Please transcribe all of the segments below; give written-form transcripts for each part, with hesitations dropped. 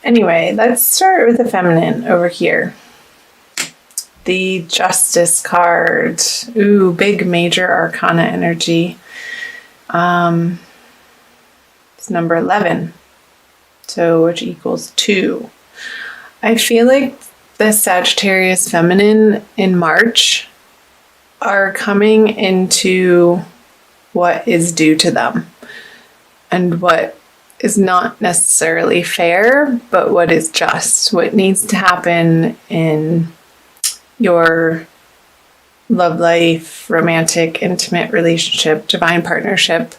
Anyway, let's start with the feminine over here. The Justice card. Ooh, big major arcana energy. It's number 11. So, which equals 2. I feel like the Sagittarius feminine in March are coming into what is due to them and what is not necessarily fair, but what is just, what needs to happen in your love life, romantic, intimate relationship, divine partnership.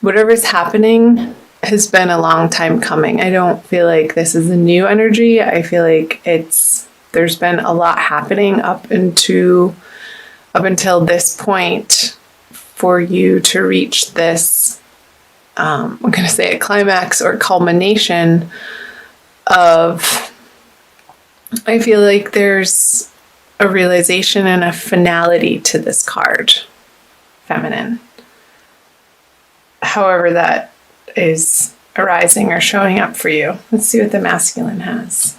Whatever's happening has been a long time coming. I don't feel like this is a new energy. I feel like there's been a lot happening up until this point for you to reach this, I'm going to say a climax or culmination of, I feel like there's a realization and a finality to this card, feminine. However that is arising or showing up for you. Let's see what the masculine has.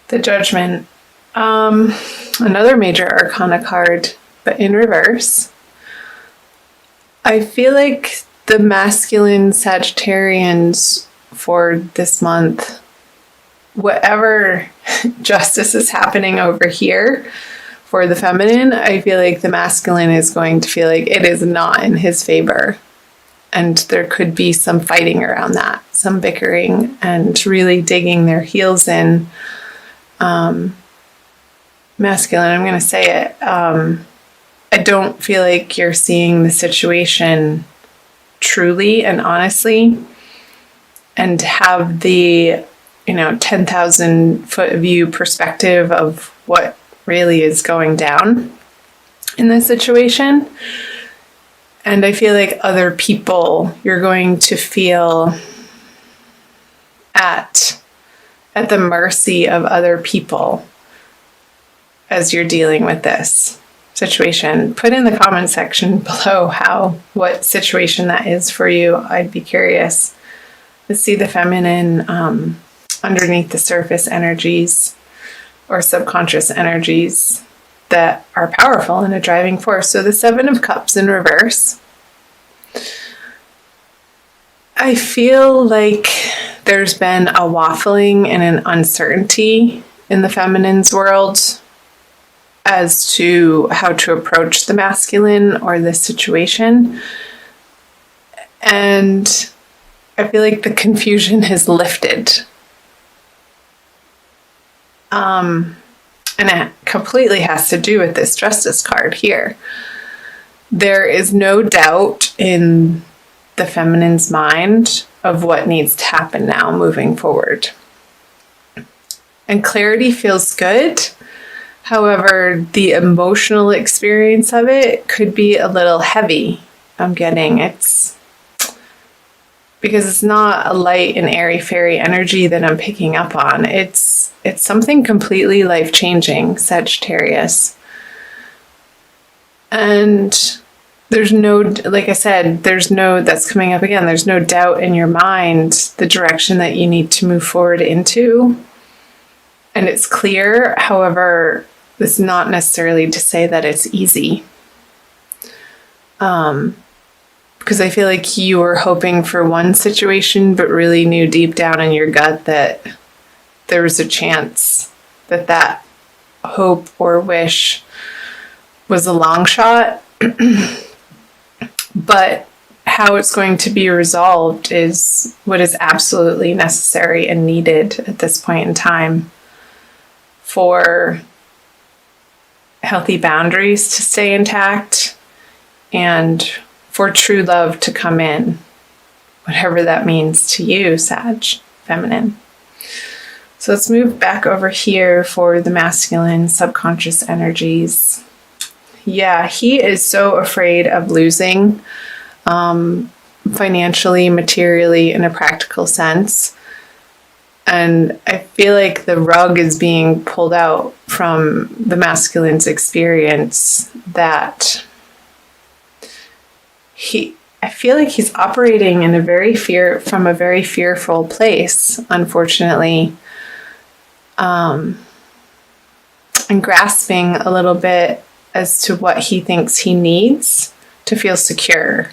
The Judgment. Another major arcana card, but in reverse. I feel like the masculine Sagittarians for this month, whatever justice is happening over here for the feminine, I feel like the masculine is going to feel like it is not in his favor. And there could be some fighting around that, some bickering and really digging their heels in. Masculine, I'm going to say it. I don't feel like you're seeing the situation truly and honestly and have the 10,000 foot view perspective of what really is going down in this situation. And I feel like other people, you're going to feel at the mercy of other people as you're dealing with this situation. Put in the comment section below what situation that is for you. I'd be curious to see the feminine underneath the surface energies or subconscious energies that are powerful and a driving force. So the Seven of Cups in reverse. I feel like there's been a waffling and an uncertainty in the feminine's world as to how to approach the masculine or this situation. And I feel like the confusion has lifted. And it completely has to do with this Justice card here. There is no doubt in the feminine's mind of what needs to happen now moving forward. And clarity feels good. However, the emotional experience of it could be a little heavy. I'm getting it's because it's not a light and airy fairy energy that I'm picking up on. It's something completely life-changing, Sagittarius. And there's no, like I said, that's coming up again, there's no doubt in your mind the direction that you need to move forward into. And it's clear. However, this is not necessarily to say that it's easy. Because I feel like you were hoping for one situation, but really knew deep down in your gut that there was a chance that hope or wish was a long shot. But how it's going to be resolved is what is absolutely necessary and needed at this point in time for healthy boundaries to stay intact and for true love to come in, whatever that means to you, Sag, feminine. So let's move back over here for the masculine subconscious energies. Yeah, he is so afraid of losing financially, materially, in a practical sense. And I feel like the rug is being pulled out from the masculine's experience that I feel like he's operating in from a very fearful place, unfortunately, and grasping a little bit as to what he thinks he needs to feel secure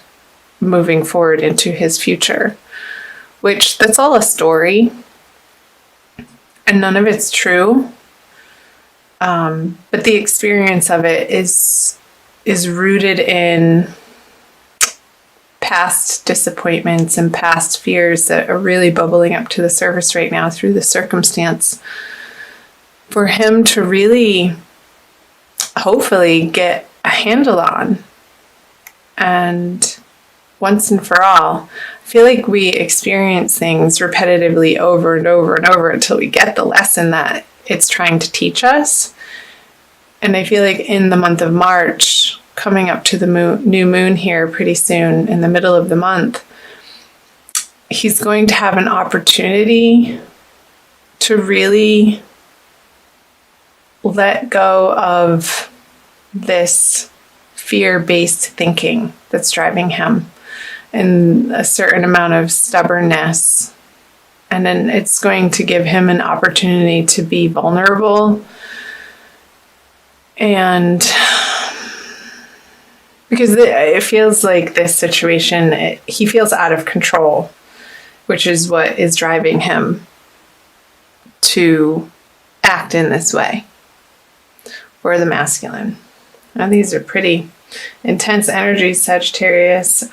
moving forward into his future, which that's all a story and none of it's true. But the experience of it is rooted in past disappointments and past fears that are really bubbling up to the surface right now through the circumstance. For him to really, hopefully, get a handle on. And once and for all, I feel like we experience things repetitively over and over and over until we get the lesson that it's trying to teach us. And I feel like in the month of March, coming up to the new moon here pretty soon in the middle of the month, he's going to have an opportunity to really let go of this fear-based thinking that's driving him and a certain amount of stubbornness. And then it's going to give him an opportunity to be vulnerable. And because it feels like this situation, he feels out of control, which is what is driving him to act in this way for the masculine. Now, these are pretty intense energies, Sagittarius.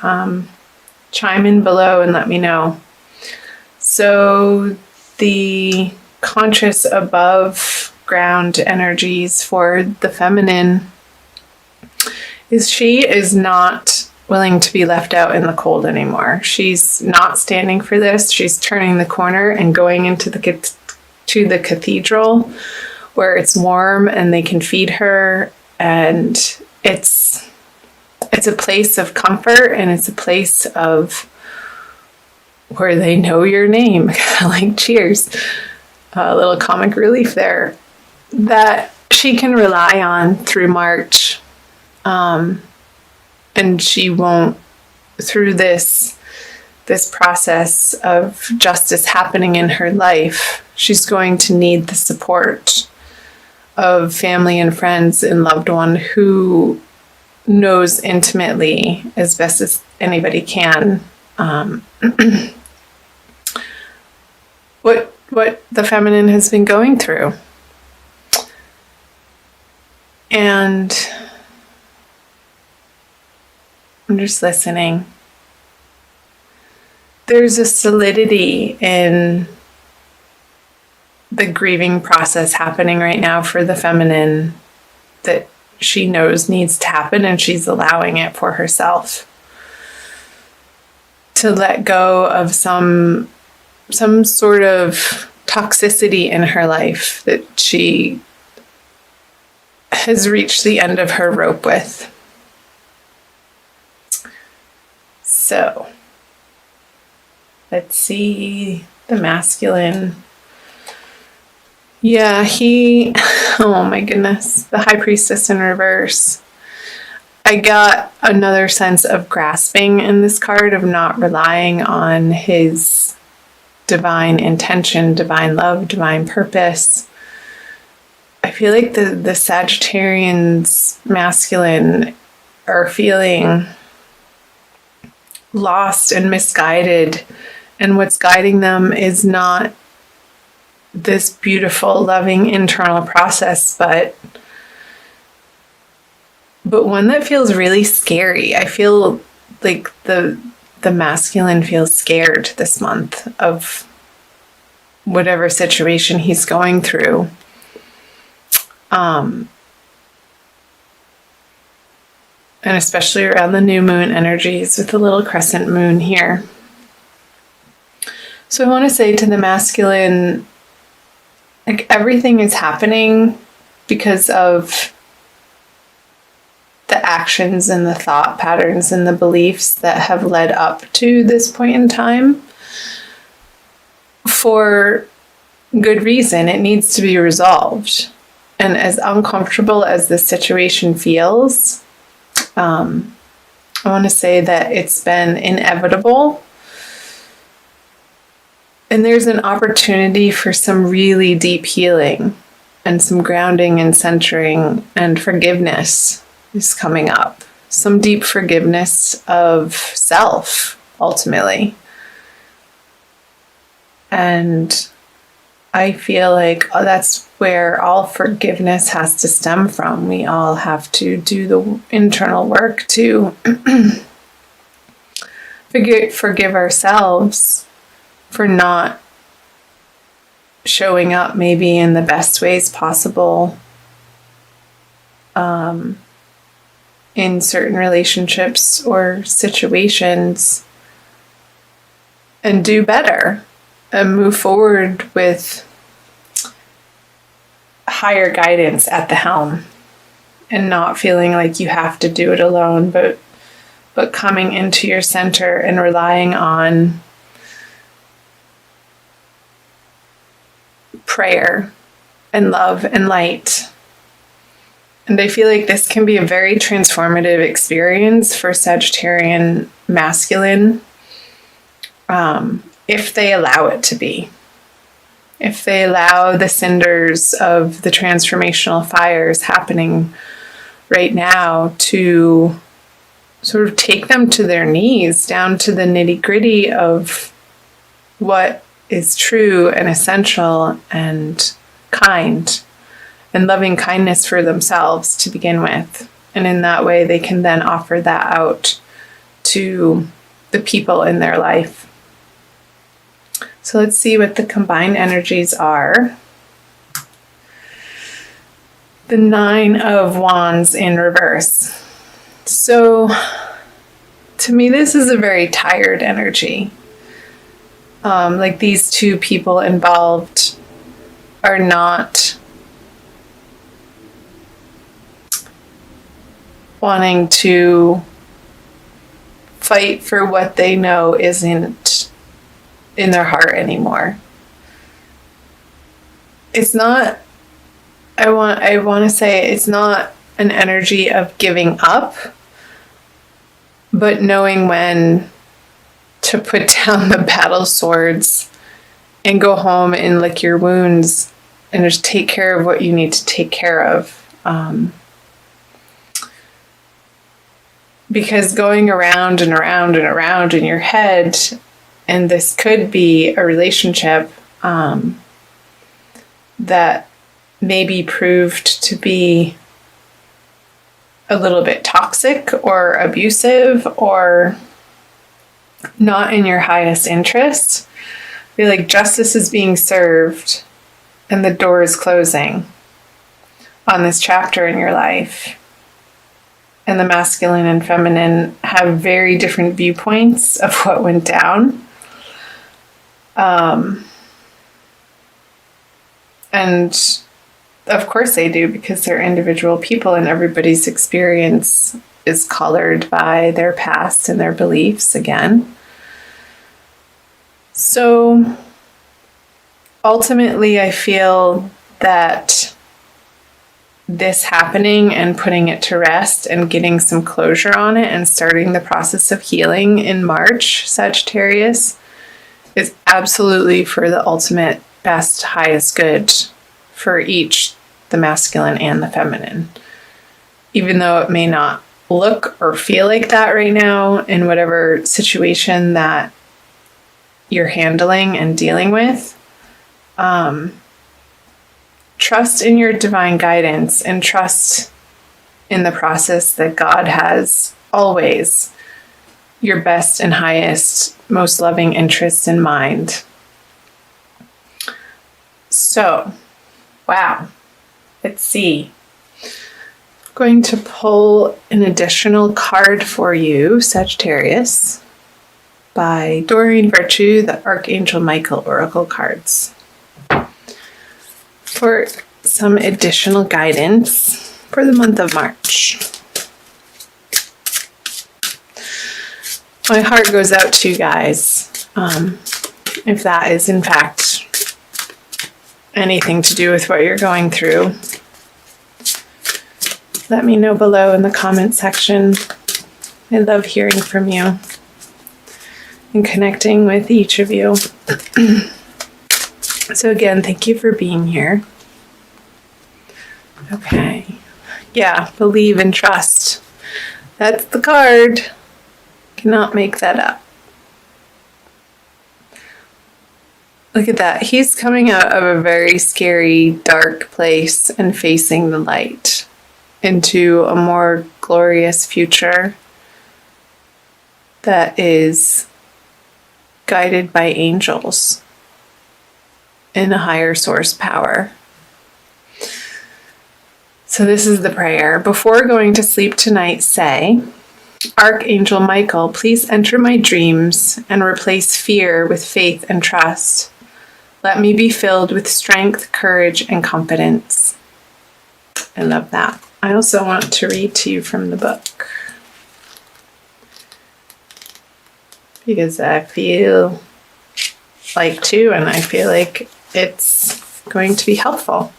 Chime in below and let me know. So the conscious above ground energies for the feminine is she is not willing to be left out in the cold anymore. She's not standing for this. She's turning the corner and going into the cathedral where it's warm and they can feed her, and it's a place of comfort and it's a place of where they know your name, like Cheers, a little comic relief there, that she can rely on through March. And she won't, through this process of justice happening in her life, she's going to need the support of family and friends and loved one who knows intimately, as best as anybody can, what the feminine has been going through. And I'm just listening. There's a solidity in the grieving process happening right now for the feminine that she knows needs to happen, and she's allowing it for herself to let go of some sort of toxicity in her life that she has reached the end of her rope with. So let's see the masculine. Yeah, oh my goodness, the High Priestess in reverse. I got another sense of grasping in this card, of not relying on his divine intention, divine love, divine purpose. I feel like the Sagittarians masculine are feeling lost and misguided, and what's guiding them is not this beautiful, loving internal process, but one that feels really scary. I feel like the masculine feels scared this month of whatever situation he's going through. And especially around the new moon energies with the little crescent moon here. So I want to say to the masculine, like, everything is happening because of the actions and the thought patterns and the beliefs that have led up to this point in time. For good reason, it needs to be resolved. And as uncomfortable as this situation feels, I want to say that it's been inevitable. And there's an opportunity for some really deep healing and some grounding and centering and forgiveness is coming up. Some deep forgiveness of self, ultimately. And I feel like that's where all forgiveness has to stem from. We all have to do the internal work to forgive ourselves for not showing up maybe in the best ways possible in certain relationships or situations, and do better and move forward with higher guidance at the helm, and not feeling like you have to do it alone, but coming into your center and relying on prayer and love and light. And I feel like this can be a very transformative experience for Sagittarian masculine, if they allow it to be. If they allow the cinders of the transformational fires happening right now to sort of take them to their knees, down to the nitty-gritty of what is true and essential and kind, and loving kindness for themselves to begin with. And in that way, they can then offer that out to the people in their life. So let's see what the combined energies are. The 9 of Wands in reverse. So to me, this is a very tired energy. Like these two people involved are not wanting to fight for what they know isn't in their heart anymore. It's not, I want to say it's not an energy of giving up, but knowing when to put down the battle swords and go home and lick your wounds and just take care of what you need to take care of. Because going around and around and around in your head, and this could be a relationship that maybe proved to be a little bit toxic or abusive or not in your highest interest. I feel like justice is being served and the door is closing on this chapter in your life. And the masculine and feminine have very different viewpoints of what went down. And of course they do, because they're individual people and everybody's experience is colored by their past and their beliefs again. So ultimately, I feel that this happening and putting it to rest and getting some closure on it and starting the process of healing in March, Sagittarius, is absolutely for the ultimate best, highest good for each, the masculine and the feminine. Even though it may not look or feel like that right now in whatever situation that you're handling and dealing with, trust in your divine guidance and trust in the process that God has always your best and highest, most loving interests in mind. So, wow. Let's see. I'm going to pull an additional card for you, Sagittarius, by Doreen Virtue, the Archangel Michael Oracle cards, for some additional guidance for the month of March. My heart goes out to you guys, if that is in fact anything to do with what you're going through. Let me know below in the comment section. I love hearing from you and connecting with each of you. So again, thank you for being here. Okay. Yeah, believe and trust. That's the card. Cannot make that up. Look at that. He's coming out of a very scary, dark place and facing the light into a more glorious future that is guided by angels in a higher source power. So this is the prayer. Before going to sleep tonight, say, Archangel Michael, please enter my dreams and replace fear with faith and trust. Let me be filled with strength, courage, and confidence. I love that. I also want to read to you from the book, because I feel like to, and I feel like it's going to be helpful.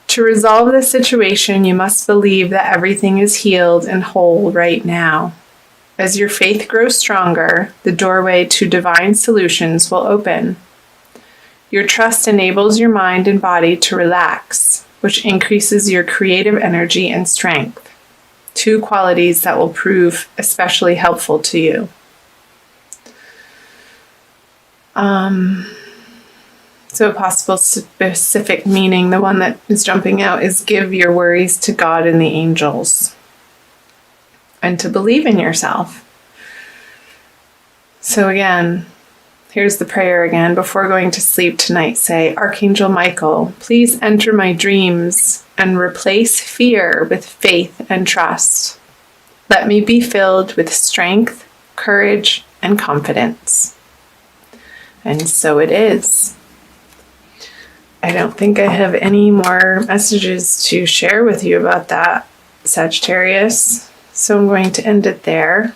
To resolve this situation, you must believe that everything is healed and whole right now. As your faith grows stronger, the doorway to divine solutions will open. Your trust enables your mind and body to relax, which increases your creative energy and strength, two qualities that will prove especially helpful to you. So a possible specific meaning, the one that is jumping out, is give your worries to God and the angels, and to believe in yourself. So again, here's the prayer again. Before going to sleep tonight, say, Archangel Michael, please enter my dreams and replace fear with faith and trust. Let me be filled with strength, courage, and confidence. And so it is. I don't think I have any more messages to share with you about that, Sagittarius. So I'm going to end it there.